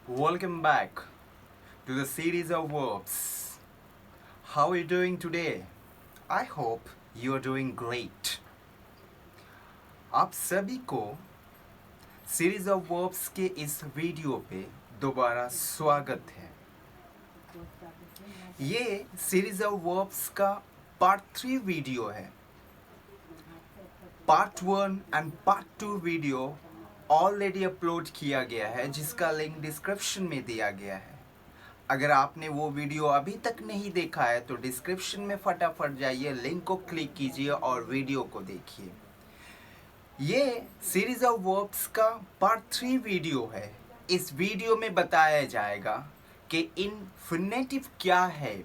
Welcome back to the series of verbs. How are you doing today? I hope you are doing great. आप सभी को series of verbs के इस video पे दोबारा स्वागत है। ये सीरीज ऑफ वर्ब्स का पार्ट 3 वीडियो है। Part 1 and part 2 video already upload किया गया है, जिसका लिंक डिस्क्रिप्शन में दिया गया है। अगर आपने वो वीडियो अभी तक नहीं देखा है तो डिस्क्रिप्शन में फटाफट जाइए, लिंक को क्लिक कीजिए और वीडियो को देखिए। ये सीरीज ऑफ वर्ब्स का पार्ट 3 वीडियो है। इस वीडियो में बताया जाएगा कि इन्फिनेटिव क्या है,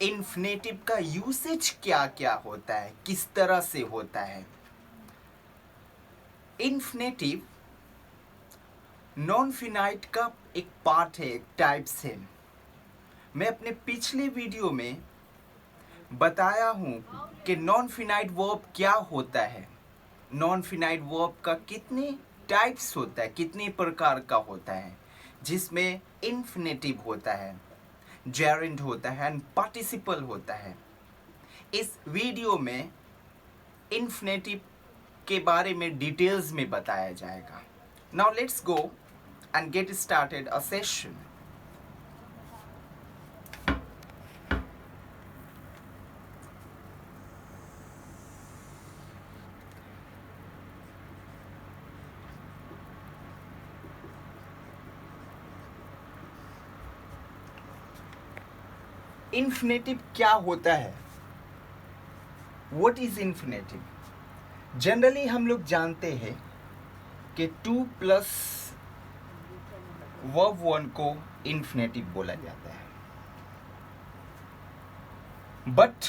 इन्फिनेटिव का यूसेज क्या क्या होता है, किस तरह से होता है। इन्फिनेटिव नॉन फिनाइट का एक पार्ट है, एक टाइप्स है। मैं अपने पिछले वीडियो में बताया हूं कि नॉन फिनाइट वर्ब क्या होता है, नॉन फिनाइट वर्ब का कितने टाइप्स होता है, कितने प्रकार का होता है, जिसमें इन्फिनेटिव होता है, जेरेंड होता है एंड पार्टिसिपल होता है। इस वीडियो में इन्फिनेटिव के बारे में डिटेल्स में बताया जाएगा। Now let's go and get started a session. Infinitive क्या होता है? What is infinitive? जनरली हम लोग जानते हैं कि 2 प्लस वर्ब 1 को इन्फिनेटिव बोला जाता है, बट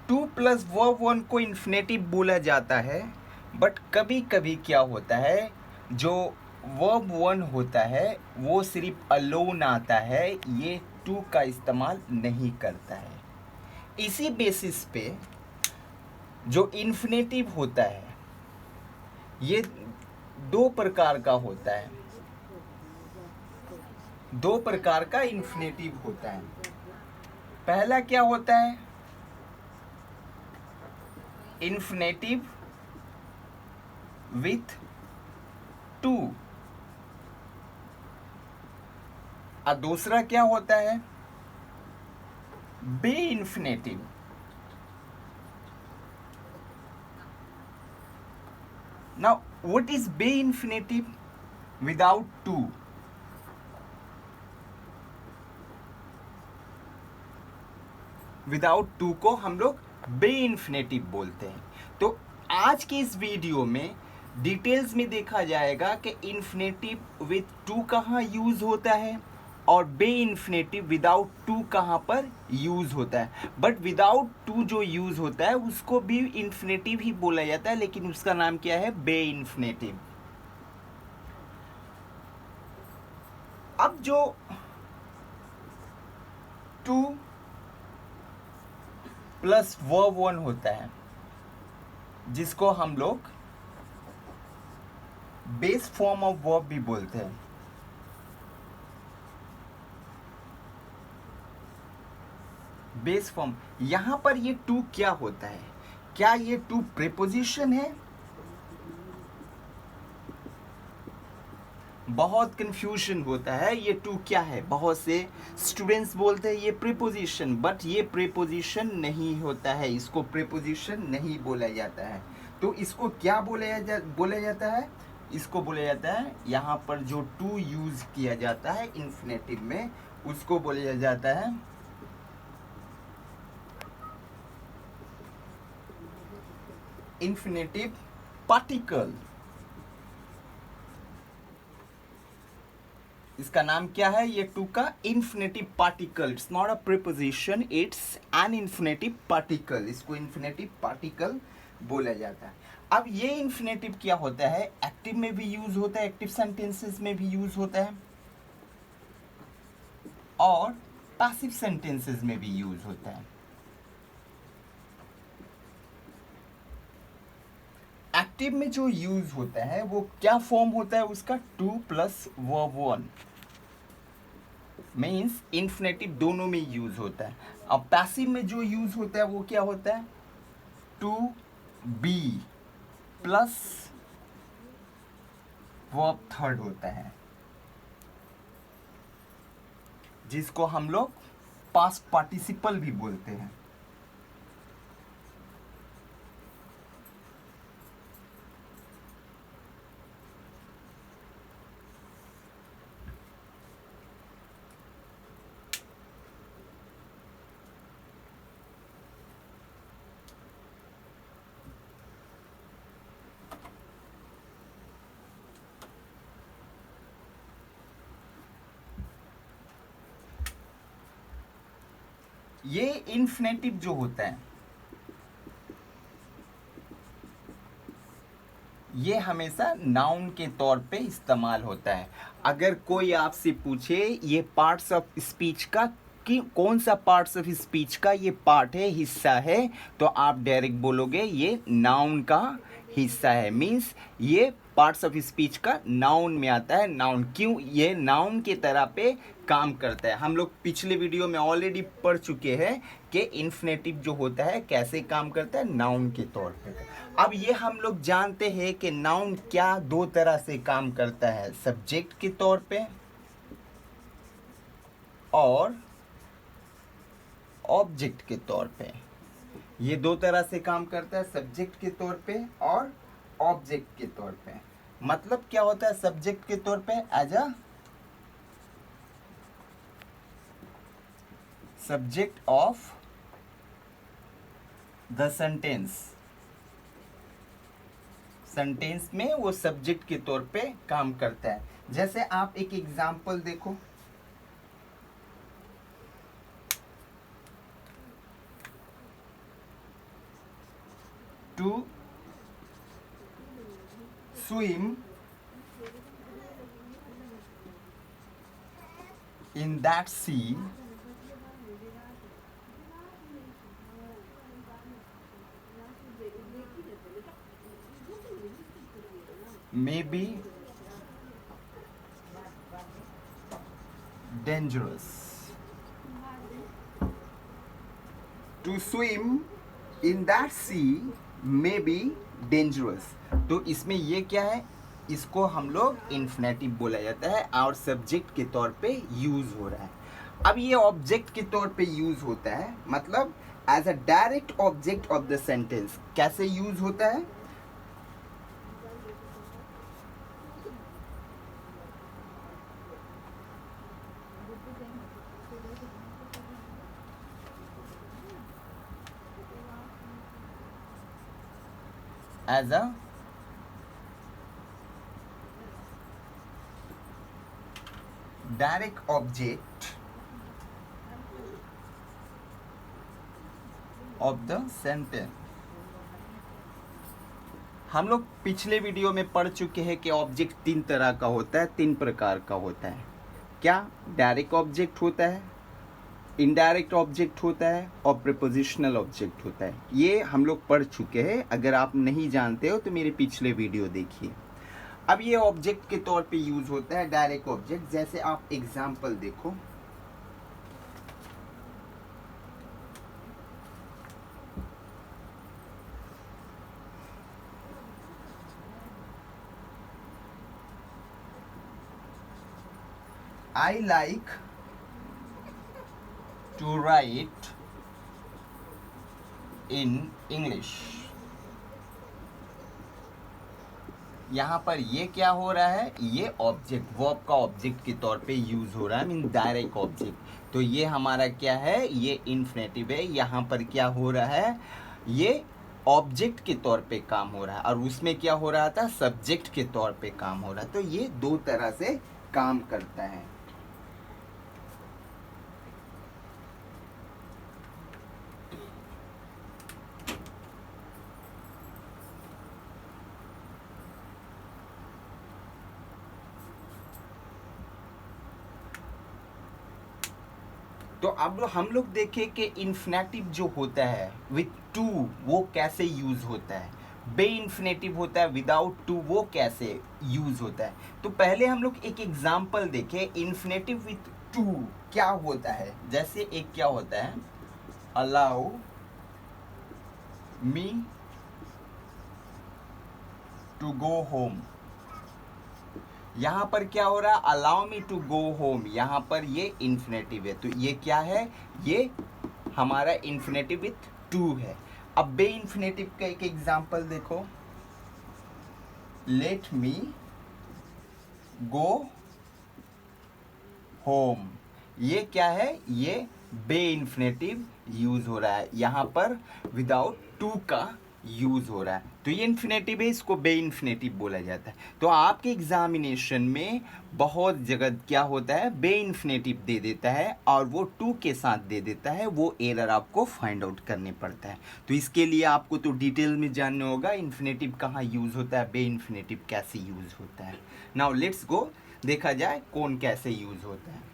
2 प्लस वर्ब 1 को इन्फिनेटिव बोला जाता है, बट कभी कभी क्या होता है, जो वर्ब 1 होता है वो सिर्फ अलोन आता है, ये 2 का इस्तेमाल नहीं करता है। इसी बेसिस पे जो इन्फिनेटिव होता है ये 2 प्रकार का होता है, 2 प्रकार का इन्फिनेटिव होता है। पहला क्या होता है? इन्फिनेटिव विथ 2, और दूसरा क्या होता है? Bare infinitive. Now what is bare infinitive without 2? Without 2 को हम लोग बे इन्फिनेटिव बोलते हैं। तो आज के इस वीडियो में डिटेल्स में देखा जाएगा कि इन्फिनेटिव विथ 2 कहाँ यूज होता है और बे इन्फिनेटिव विदाउट 2 कहाँ पर यूज होता है। बट विदाउट 2 जो यूज होता है उसको भी इन्फिनेटिव ही बोला जाता है, लेकिन उसका नाम क्या है? Bare infinitive. अब जो 2 प्लस वर्ब 1 होता है, जिसको हम लोग बेस फॉर्म ऑफ वर्ब भी बोलते हैं, बेस फॉर्म। यहां पर ये 2 क्या होता है? क्या ये 2 प्रीपोजिशन है? बहुत कंफ्यूजन होता है, ये 2 क्या है। बहुत से स्टूडेंट्स बोलते हैं ये प्रीपोजिशन, बट ये प्रीपोजिशन नहीं होता है, इसको प्रीपोजिशन नहीं बोला जाता है। तो इसको क्या बोला जाता है? इसको बोला जाता है, यहाँ पर जो 2 यूज किया जाता है इन्फिनेटिव में, उसको बोला जाता है इन्फिनेटिव पार्टिकल। इसका नाम क्या है? ये 2 का infinitive particle. It's not a preposition, it's an infinitive particle. इसको इन्फिनेटिव पार्टिकल बोला जाता है। अब ये इन्फिनेटिव क्या होता है? एक्टिव में भी यूज होता है, एक्टिव सेंटेंसेस में भी यूज होता है, और पैसिव सेंटेंसेस में भी यूज होता है। एक्टिव में जो यूज होता है वो क्या फॉर्म होता है उसका, to plus verb one, means infinitive दोनों में यूज होता है। अब पैसिव में जो यूज होता है वो क्या होता है, to be plus verb third होता है, जिसको हम लोग पास्ट पार्टिसिपल भी बोलते हैं। ये इन्फिनेटिव जो होता है ये हमेशा नाउन के तौर पे इस्तेमाल होता है। अगर कोई आपसे पूछे ये पार्ट्स ऑफ स्पीच का कि कौन सा पार्ट्स ऑफ स्पीच का ये पार्ट है, हिस्सा है, तो आप डायरेक्ट बोलोगे ये नाउन का हिस्सा है, मीन्स ये पार्ट्स ऑफ स्पीच का नाउन में आता है। नाउन क्यों, ये नाउन के तरह पे काम करता है। हम लोग पिछले वीडियो में ऑलरेडी पढ़ चुके हैं कि इन्फिनेटिव जो होता है कैसे काम करता है, नाउन के तौर पे। अब ये हम लोग जानते हैं कि नाउन क्या दो तरह से काम करता है, सब्जेक्ट के तौर पे और ऑब्जेक्ट के तौर पे। ये दो तरह से काम करता है, सब्जेक्ट के तौर पे और ऑब्जेक्ट के तौर पे। मतलब क्या होता है सब्जेक्ट के तौर पे, as a subject of the sentence, sentence में वो सब्जेक्ट के तौर पे काम करता है। जैसे आप एक एग्जांपल देखो, to swim in that sea may be dangerous. To swim in that sea may be dangerous. तो इसमें ये क्या है, इसको हम लोग इन्फिनेटिव बोला जाता है और सब्जेक्ट के तौर पे यूज हो रहा है। अब ये ऑब्जेक्ट के तौर पे यूज होता है, मतलब as a direct object of the sentence. कैसे यूज होता है, as a direct object of the sentence। हम लोग पिछले वीडियो में पढ़ चुके हैं कि ऑब्जेक्ट तीन तरह का होता है, तीन प्रकार का होता है। क्या, डायरेक्ट ऑब्जेक्ट होता है, इनडायरेक्ट ऑब्जेक्ट होता है और प्रीपोजिशनल ऑब्जेक्ट होता है। ये हम लोग पढ़ चुके हैं, अगर आप नहीं जानते हो तो मेरे पिछले वीडियो देखिए। अब ये ऑब्जेक्ट के तौर पे यूज होता है, डायरेक्ट ऑब्जेक्ट। जैसे आप एग्जांपल देखो, I like to write in English। यहाँ पर ये क्या हो रहा है, ये ऑब्जेक्ट, वर्ब का ऑब्जेक्ट के तौर पे यूज हो रहा है, मीन डायरेक्ट ऑब्जेक्ट। तो ये हमारा क्या है, ये इन्फिनेटिव है। यहाँ पर क्या हो रहा है, ये ऑब्जेक्ट के तौर पे काम हो रहा है और उसमें क्या हो रहा था, सब्जेक्ट के तौर पे काम हो रहा है। तो ये दो तरह से काम करता है। तो अब हम लोग देखें कि इन्फिनेटिव जो होता है विथ टू, वो कैसे यूज होता है। बे इन्फिनेटिव होता है विदाउट टू, वो कैसे यूज होता है? तो पहले हम लोग एक एग्जाम्पल देखें इन्फिनेटिव विथ टू क्या होता है। जैसे एक क्या होता है, allow me to go home. यहां पर क्या हो रहा है, allow me to go home, यहां पर ये इन्फिनेटिव है, तो ये क्या है, ये हमारा इन्फिनेटिव विथ टू है। अब बे इन्फिनेटिव का एक एग्जांपल देखो, लेट मी गो होम। ये क्या है, ये बे इन्फिनेटिव यूज हो रहा है, यहां पर विदाउट टू का यूज हो रहा है, तो ये इन्फिनेटिव है, इसको बे इन्फिनेटिव बोला जाता है। तो आपके एग्जामिनेशन में बहुत जगह क्या होता है, बे इन्फिनेटिव दे देता है और वो टू के साथ दे देता है, वो एरर आपको फाइंड आउट करने पड़ता है। तो इसके लिए आपको तो डिटेल में जानना होगा इन्फिनेटिव कहाँ यूज होता है, बे इन्फिनेटिव कैसे यूज होता है। नाउ लेट्स गो, देखा जाए कौन कैसे यूज होता है।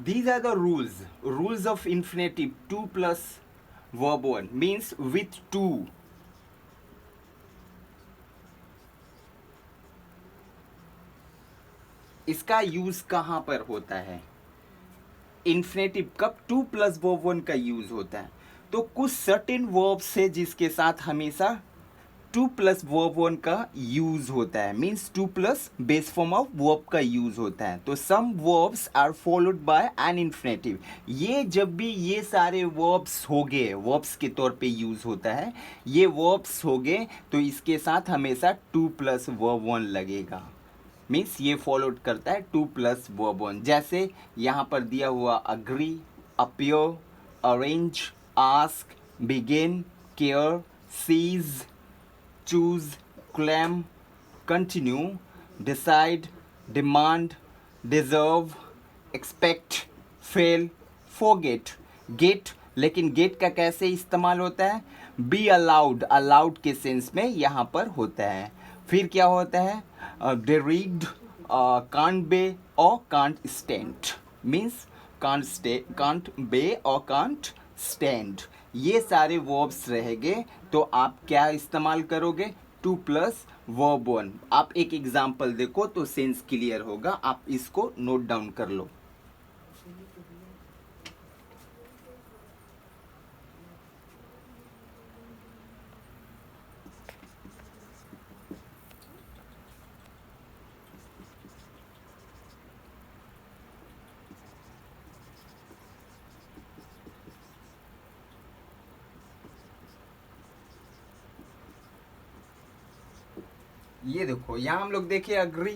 These are the rules of infinitive. 2 plus verb 1 means with 2. इसका यूज कहां पर होता है, इन्फिनेटिव कब 2 प्लस वर्ब 1 का यूज होता है, तो कुछ सर्टेन वर्ब्स है जिसके साथ हमेशा 2 प्लस वर्ब 1 का यूज होता है, means 2 plus base form of verb का यूज होता है। तो some verbs are followed by an infinitive. ये जब भी ये सारे वर्ब्स हो गए, वर्ब्स के तौर पे यूज होता है, ये वर्ब्स हो गए तो इसके साथ हमेशा 2 प्लस वर्ब 1 लगेगा, मीन्स ये फॉलोड करता है 2 प्लस वर्ब 1। जैसे यहाँ पर दिया हुआ agree, appear, arrange, ask, begin, care, cease, choose, claim, continue, decide, demand, deserve, expect, fail, forget, get। लेकिन get का कैसे इस्तेमाल होता है, be allowed, allowed के सेंस में यहाँ पर होता है। फिर क्या होता है, deride, can't be और can't stand, means can't be और can't stand। ये सारे वर्ब्स रहेंगे, तो आप क्या इस्तेमाल करोगे, 2 प्लस वर्ब 1। आप एक एग्जाम्पल देखो तो सेंस क्लियर होगा, आप इसको नोट डाउन कर लो। ये देखो यहाँ हम लोग देखे अग्री,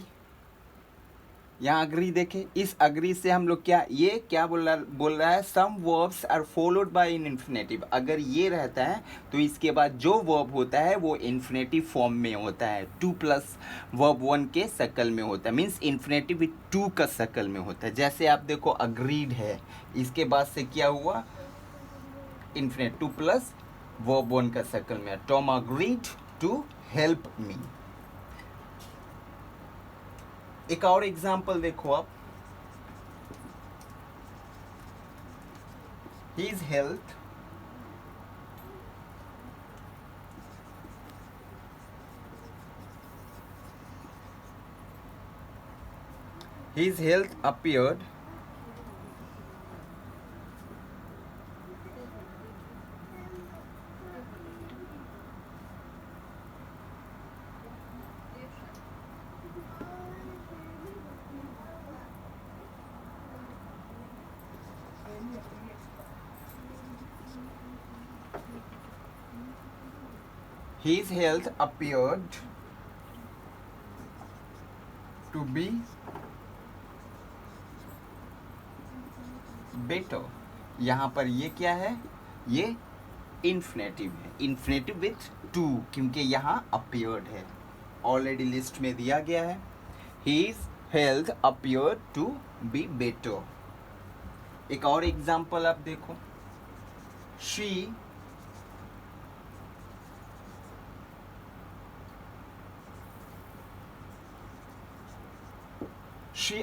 यहाँ अग्री देखे, इस अग्री से हम लोग क्या, ये क्या बोल रहा है, some verbs are followed by in infinitive. अगर ये रहता है तो इसके बाद जो वर्ब होता है वो इन्फिनेटिव फॉर्म में होता है, 2 प्लस वर्ब 1 के शक्ल में होता है, मीन्स इन्फिनेटिव विथ 2 का शक्ल में होता है। जैसे आप देखो अग्रीड है, इसके बाद से क्या हुआ, इन्फिनेट 2 प्लस वर्ब 1 का शक्ल में, Tom agreed to help me. एक और एग्जाम्पल देखो आप, his health appeared his health appeared to be better। यहाँ पर ये क्या है, ये इन्फिनेटिव है, इन्फिनेटिव विथ 2, क्योंकि यहाँ appeared है, ऑलरेडी लिस्ट में दिया गया है। His health appear to be better. एक और एग्जाम्पल आप देखो, शी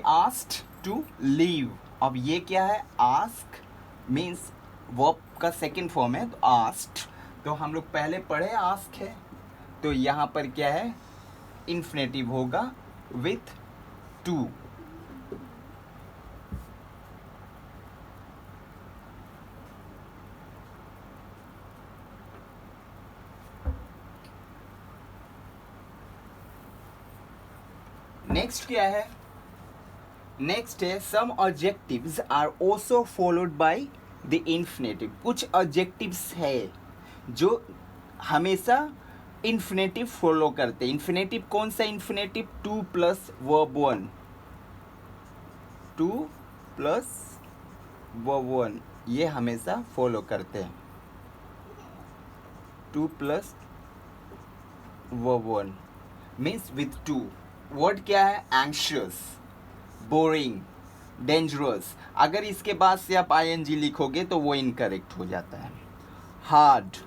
आस्क्ड टू लीव। अब ये क्या है, आस्क मीन्स वर्ब का सेकेंड फॉर्म है, तो आस्क्ड, तो हम लोग पहले पढ़े आस्क है, तो यहाँ पर क्या है, इन्फिनेटिव होगा विथ टू। नेक्स्ट क्या है, नेक्स्ट है some adjectives are also followed by the infinitive. कुछ एडजेक्टिव्स है जो हमेशा इन्फिनेटिव फॉलो करते हैं। इन्फिनेटिव कौन सा infinitive, to plus verb one, to plus verb one, ये हमेशा फॉलो करते हैं, to plus verb one means with to. Word क्या है, एंग्शियस, बोरिंग, डेंजरस। अगर इसके बाद से आप आईएनजी लिखोगे तो वो इनकरेक्ट हो जाता है। Hard,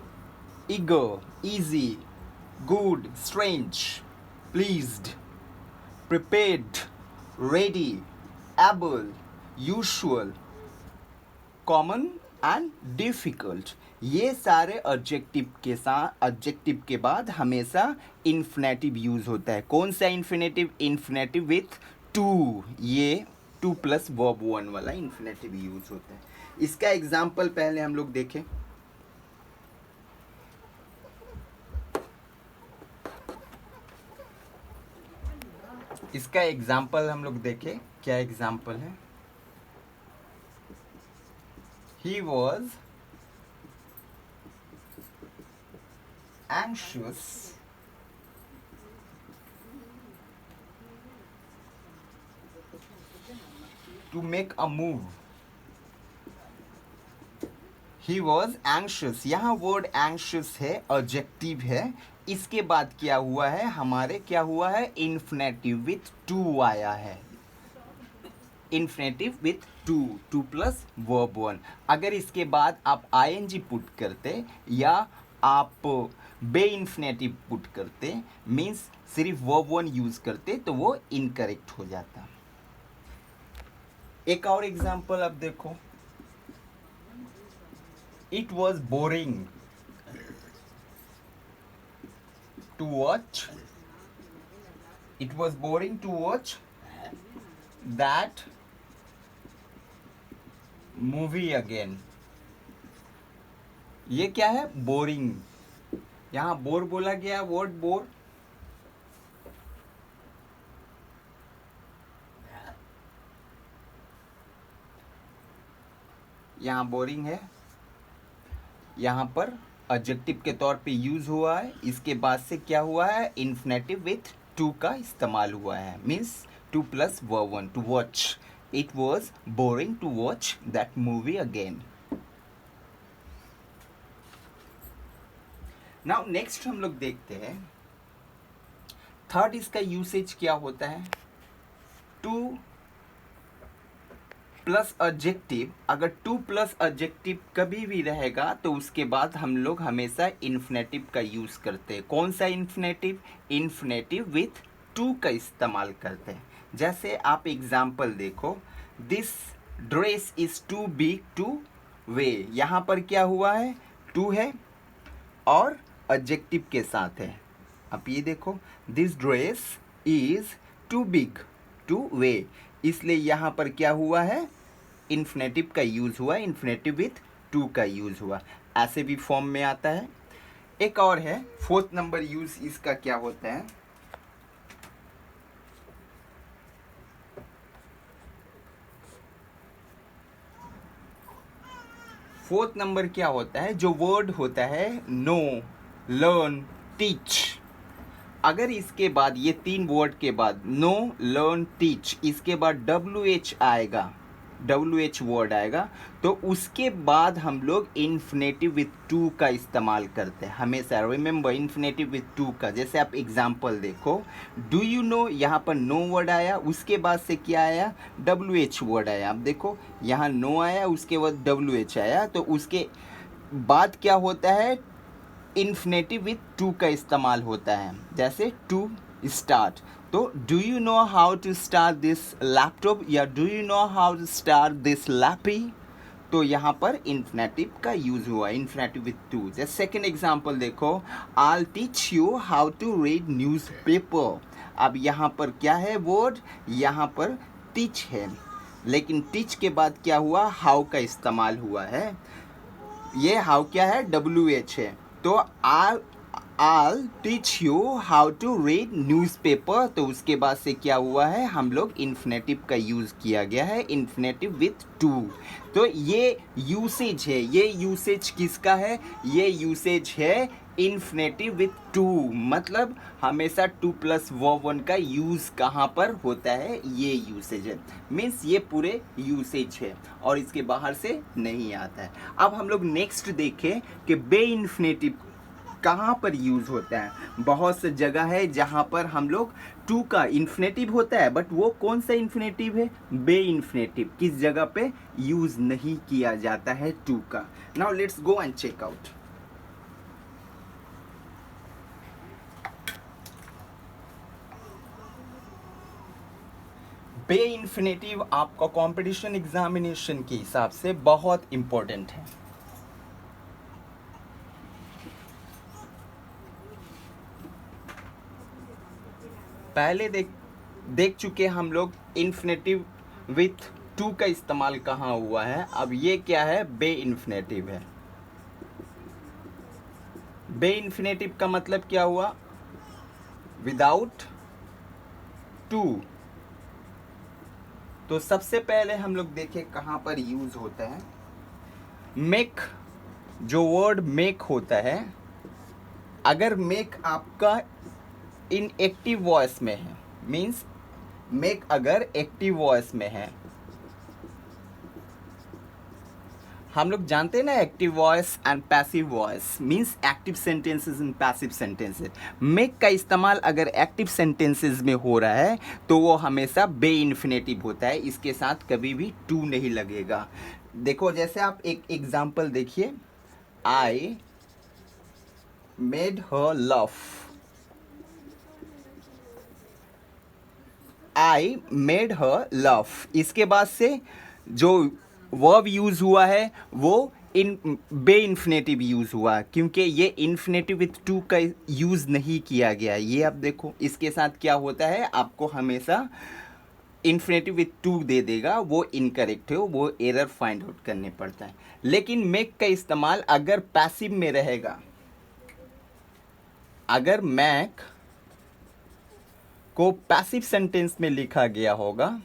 eager, easy, good, strange, pleased, prepared, ready, able, usual, common and difficult. ये सारे एडजेक्टिव के साथ, एडजेक्टिव के बाद हमेशा इन्फिनेटिव यूज होता है। कौन सा इन्फिनेटिव, इन्फिनेटिव विथ टू, ये टू प्लस वर्ब वन वाला इन्फिनेटिव यूज होता है। इसका एग्जाम्पल पहले हम लोग देखें। इसका एग्जाम्पल हम लोग देखें, क्या एग्जाम्पल है, he was anxious to make a move। he was anxious, यहाँ वर्ड anxious है, एडजेक्टिव है। इसके बाद क्या हुआ है, हमारे क्या हुआ है, इन्फिनेटिव विथ टू आया है, infinitive with to, to plus verb one. अगर इसके बाद आप आईएनजी पुट करते या आप बे इन्फिनेटिव पुट करते, मीन्स सिर्फ वर्ब वन यूज करते, तो वो इनकरेक्ट हो जाता। एक और एग्जांपल आप देखो, it was boring to watch, it was boring to watch that movie again. ये क्या है, बोरिंग। यहां बोर बोला गया, वर्ड बोर। यहां बोरिंग है, यहां पर एडजेक्टिव के तौर पे यूज हुआ है। इसके बाद से क्या हुआ है, इन्फिनेटिव विथ टू का इस्तेमाल हुआ है, means to plus verb one, to watch. It was boring to watch that movie again. Now next हम लोग देखते हैं थर्ड, इसका यूसेज क्या होता है, टू प्लस एडजेक्टिव। अगर टू प्लस एडजेक्टिव कभी भी रहेगा तो उसके बाद हम लोग हमेशा इन्फिनेटिव का यूज करते हैं। कौन सा इन्फिनेटिव, इन्फिनेटिव विथ टू का इस्तेमाल करते हैं। जैसे आप एग्जाम्पल देखो, this dress is too big to wear. यहाँ पर क्या हुआ है, टू है और एडजेक्टिव के साथ है। आप ये देखो, this dress is too big to wear, इसलिए यहाँ पर क्या हुआ है, इन्फिनेटिव का यूज हुआ, इन्फिनेटिव विथ टू का यूज हुआ। ऐसे भी फॉर्म में आता है। एक और है, फोर्थ नंबर यूज इसका क्या होता है, फोर्थ नंबर क्या होता है, जो वर्ड होता है नो, लर्न, टीच। अगर इसके बाद ये तीन वर्ड के बाद नो, लर्न, टीच, इसके बाद WH आएगा, WH वर्ड आएगा तो उसके बाद हम लोग इन्फिनेटिव विथ टू का इस्तेमाल करते हैं हमेशा। रिमेंबर इन्फिनेटिव विथ टू का। जैसे आप एग्जांपल देखो, डू यू नो, यहाँ पर नो वर्ड आया, उसके बाद से क्या आया, WH वर्ड आया। आप देखो यहाँ नो आया, उसके बाद WH आया, तो उसके बाद क्या होता है, इन्फिनेटिव विथ टू का इस्तेमाल होता है। जैसे टू स्टार्ट, तो do you know how to start this laptop या do you know how to start this lappy, तो यहाँ पर इन्फिनेटिव का यूज हुआ, इन्फिनेटिव विथ टू। जैसे सेकेंड एग्जाम्पल देखो, I teach you how to read newspaper. अब यहाँ पर क्या है वर्ड, यहाँ पर टीच है, लेकिन टीच के बाद क्या हुआ, हाउ का इस्तेमाल हुआ है। ये हाउ क्या है, WH है, तो I'll teach you how to read newspaper, तो उसके बाद से क्या हुआ है, हम लोग इन्फिनेटिव का यूज़ किया गया है, इन्फिनेटिव विथ टू। तो ये यूसेज है, ये यूसेज किसका है, ये यूसेज है इन्फिनेटिव विथ टू। मतलब हमेशा टू प्लस वर्ब वन का यूज़ कहाँ पर होता है, ये यूसेज है। मीन्स ये पूरे यूसेज है और इसके बाहर से नहीं आता है। अब हम लोग नेक्स्ट देखें कि बे इन्फिनेटिव कहाँ पर यूज़ होता है। बहुत से जगह है जहाँ पर हम लोग टू का इन्फिनेटिव होता है, बट वो कौन सा इन्फिनेटिव है, बे इन्फिनेटिव। किस जगह पे यूज़ नहीं किया जाता है टू का। Now let's go and check out. Bare infinitive आपका कंपटीशन एग्जामिनेशन के हिसाब से बहुत इंपॉर्टेंट है। पहले देख चुके हम लोग इन्फिनेटिव विथ टू का इस्तेमाल कहाँ हुआ है। अब ये क्या है, बे इन्फिनेटिव है। बे इन्फिनेटिव का मतलब क्या हुआ, विदाउट टू। तो सबसे पहले हम लोग देखें कहाँ पर यूज होता है। मेक, जो वर्ड मेक होता है, अगर मेक आपका इन एक्टिव वॉइस में है, मीन्स मेक अगर एक्टिव वॉइस में है, हम लोग जानते हैं ना active voice and passive voice, means active sentences and passive sentences. Make का इस्तेमाल अगर एक्टिव सेंटेंसेस में हो रहा है तो वो हमेशा बे इन्फिनेटिव होता है, इसके साथ कभी भी टू नहीं लगेगा। देखो जैसे आप एक एग्जांपल देखिए, I made her love, I made her love, इसके बाद से जो वर्ब यूज हुआ है वो इन बे इन्फिनेटिव यूज हुआ, क्योंकि ये इन्फिनेटिव विथ टू का यूज नहीं किया गया। ये आप देखो इसके साथ क्या होता है, आपको हमेशा इन्फिनेटिव विथ टू दे देगा, वो इनकरेक्ट है, वो एरर फाइंड आउट करने पड़ता है। लेकिन मेक का इस्तेमाल अगर पैसिव में रहेगा, अगर मैक को पैसिव सेंटेंस में लिखा गया होगा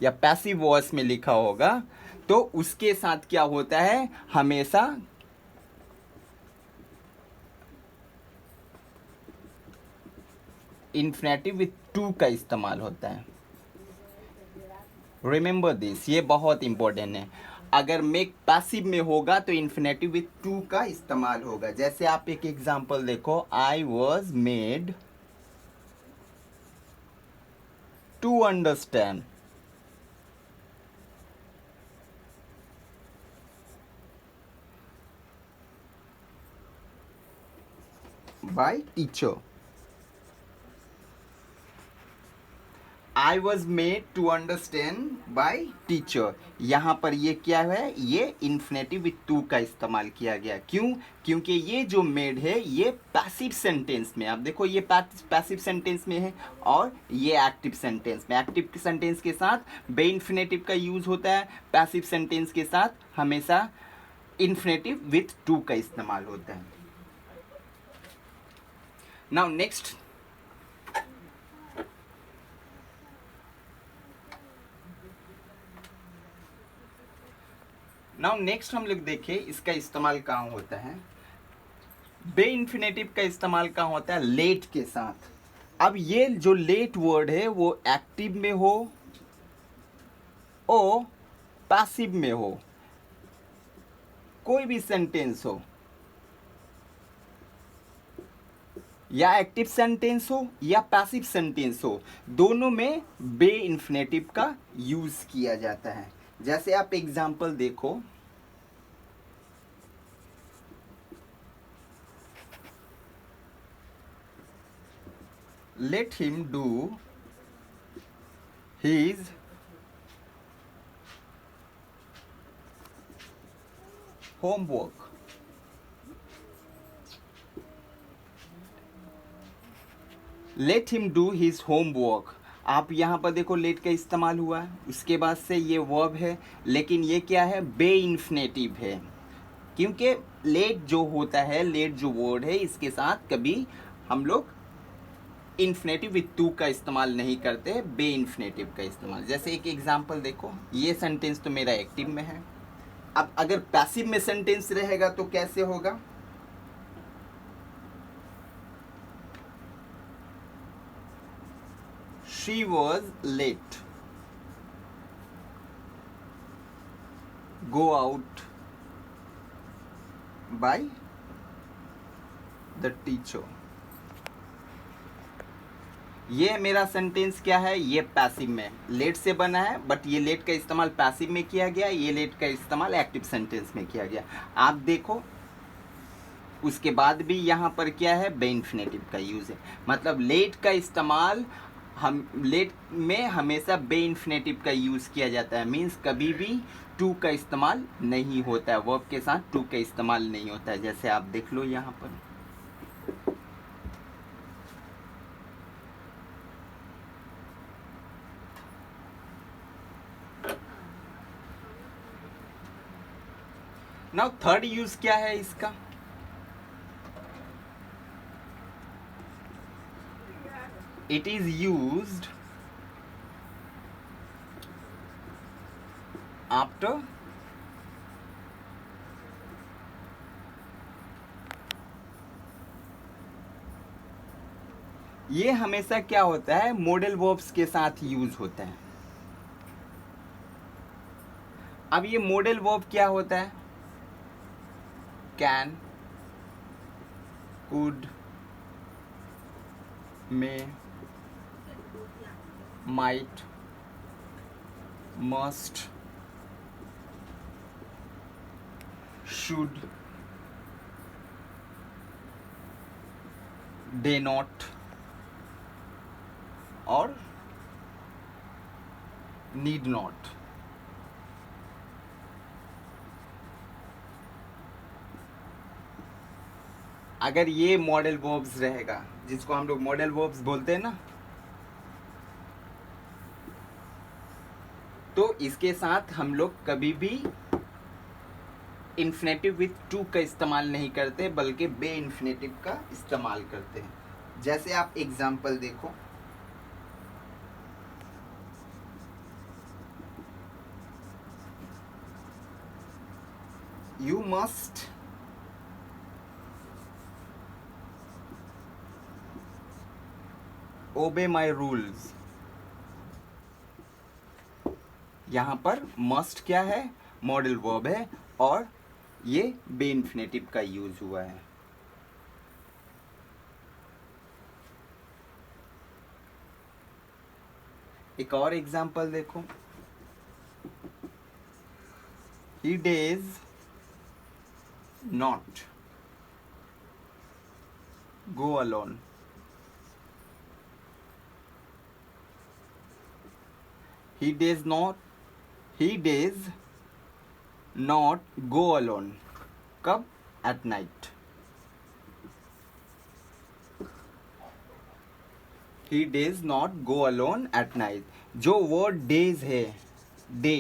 या पैसिव वॉइस में लिखा होगा, तो उसके साथ क्या होता है, हमेशा इन्फिनेटिव विथ टू का इस्तेमाल होता है। रिमेंबर दिस, ये बहुत इंपॉर्टेंट है। अगर मेक पैसिव में होगा तो इन्फिनेटिव विथ टू का इस्तेमाल होगा। जैसे आप एक एग्जांपल देखो, I was made to understand by teacher. I was made to understand by teacher, यहाँ पर ये क्या है, ये इन्फिनेटिव विथ टू का इस्तेमाल किया गया। क्यों, क्योंकि ये जो मेड है ये पैसिव सेंटेंस में, आप देखो ये पैसिव सेंटेंस में है और ये एक्टिव सेंटेंस में। एक्टिव सेंटेंस के साथ बे इन्फिनेटिव का यूज होता है, पैसिव सेंटेंस के साथ हमेशा इन्फिनेटिव विथ टू का इस्तेमाल होता है। नाउ नेक्स्ट, हम लोग देखें इसका इस्तेमाल कहाँ होता है। बे इन्फिनेटिव का इस्तेमाल कहाँ होता है, लेट के साथ। अब ये जो लेट वर्ड है वो एक्टिव में हो और पैसिव में हो, कोई भी सेंटेंस हो, या एक्टिव सेंटेंस हो या पैसिव सेंटेंस हो, दोनों में बे इन्फिनेटिव का यूज किया जाता है। जैसे आप एग्जांपल देखो, let him do his homework. Let him do his homework. आप यहाँ पर देखो लेट का इस्तेमाल हुआ है, उसके बाद से ये वर्ब है, लेकिन ये क्या है, बे इन्फिनेटिव है। क्योंकि लेट जो होता है, लेट जो वर्ड है, इसके साथ कभी हम लोग इन्फिनेटिव विथ टू का इस्तेमाल नहीं करते, बे इन्फिनेटिव का इस्तेमाल। जैसे एक एग्जांपल देखो, ये सेंटेंस तो मेरा एक्टिव में है। अब अगर पैसिव में सेंटेंस रहेगा तो कैसे होगा, she was let go out by the teacher. ये मेरा सेंटेंस क्या है, ये पैसिव में लेट से बना है, बट ये लेट का इस्तेमाल पैसिव में किया गया, ये लेट का इस्तेमाल एक्टिव सेंटेंस में किया गया। आप देखो उसके बाद भी यहाँ पर क्या है, बे इन्फिनेटिव का यूज है। मतलब लेट का इस्तेमाल हम लेट में हमेशा बे इन्फिनेटिव का यूज किया जाता है। मीन्स कभी भी टू का इस्तेमाल नहीं होता है, वर्ब के साथ टू का इस्तेमाल नहीं होता है। जैसे आप देख लो यहाँ पर, नाउ थर्ड यूज क्या है इसका, it is used after ये हमेशा क्या होता है, मॉडल वर्ब्स के साथ यूज होता है। अब ये मॉडल वर्ब क्या होता है, can, could, may, might, must, should, dare not और need not। अगर ये मॉडल वर्ब्स रहेगा, जिसको हम लोग मॉडल वर्ब्स बोलते हैं ना, तो इसके साथ हम लोग कभी भी इन्फिनेटिव विथ टू का इस्तेमाल नहीं करते, बल्कि बे इन्फिनेटिव का इस्तेमाल करते हैं। जैसे आप एग्जांपल देखो, यू मस्ट ओबे माई रूल्स। यहाँ पर मस्ट क्या है, मॉडल वर्ब है, और ये बे इन्फिनेटिव का यूज हुआ है। एक और एग्जांपल देखो, he dares not go alone. he days not go alone। कब, at night। he days not go alone at night। जो वर्ड डेज है, डे,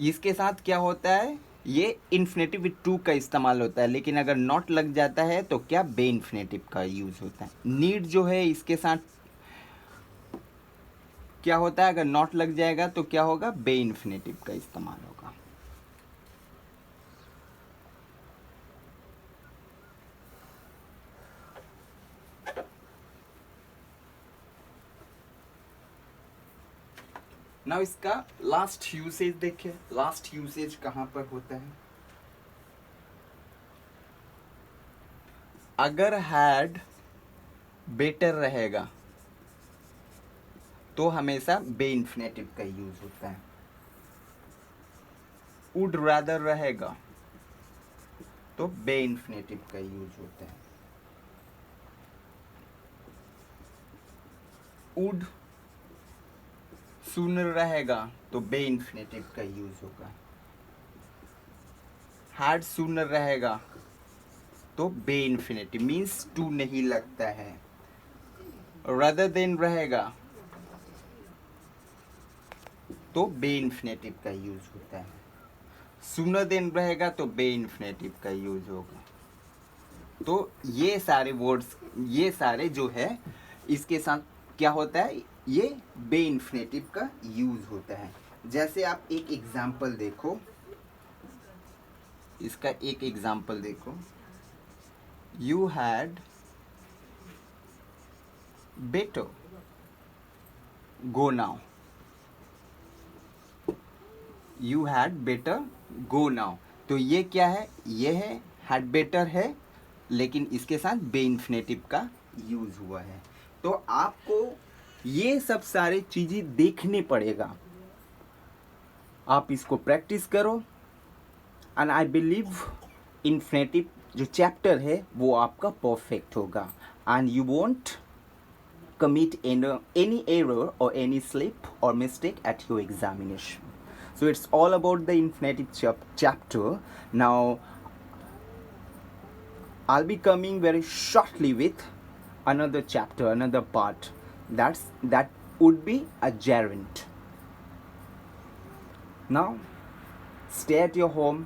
इसके साथ क्या होता है, ये इन्फिनेटिव विथ टू का इस्तेमाल होता है, लेकिन अगर नॉट लग जाता है तो क्या, बे इन्फिनेटिव का यूज होता है। नीड जो है इसके साथ क्या होता है, अगर नॉट लग जाएगा तो क्या होगा, बे इन्फिनेटिव का इस्तेमाल होगा। नाउ इसका लास्ट यूसेज देखिए, लास्ट यूसेज कहाँ पर होता है। अगर हैड बेटर रहेगा तो हमेशा बे इन्फिनेटिव का यूज होता है। वुड रादर रहेगा तो बे इन्फिनेटिव का यूज होता है। वुड सूनर रहेगा तो बे इन्फिनेटिव का यूज होगा। हैड सूनर रहेगा तो बे इन्फिनेटिव मीन्स टू नहीं लगता है। रादर देन रहेगा तो बे इन्फिनेटिव का यूज होता है। सूनर देन रहेगा तो बे इन्फिनेटिव का यूज होगा। तो ये सारे वर्ड्स, ये सारे जो है इसके साथ क्या होता है, ये बे इन्फिनेटिव का यूज होता है। जैसे आप एक एग्जाम्पल देखो, इसका एक एग्जाम्पल देखो, you had better go now, you had better go now. तो ये क्या है, ये है हैड बेटर है, लेकिन इसके साथ बे इन्फिनेटिव का यूज हुआ है। तो आपको ये सब सारे चीजें देखने पड़ेगा, आप इसको प्रैक्टिस करो एंड आई बिलीव इन्फिनेटिव जो चैप्टर है वो आपका परफेक्ट होगा and you won't commit any error or any slip or mistake at your examination. So it's all about the infinitive chapter. Now I'll be coming very shortly with another chapter, another part. That would be a gerund. Now stay at your home,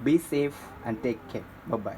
be safe and take care. Bye bye.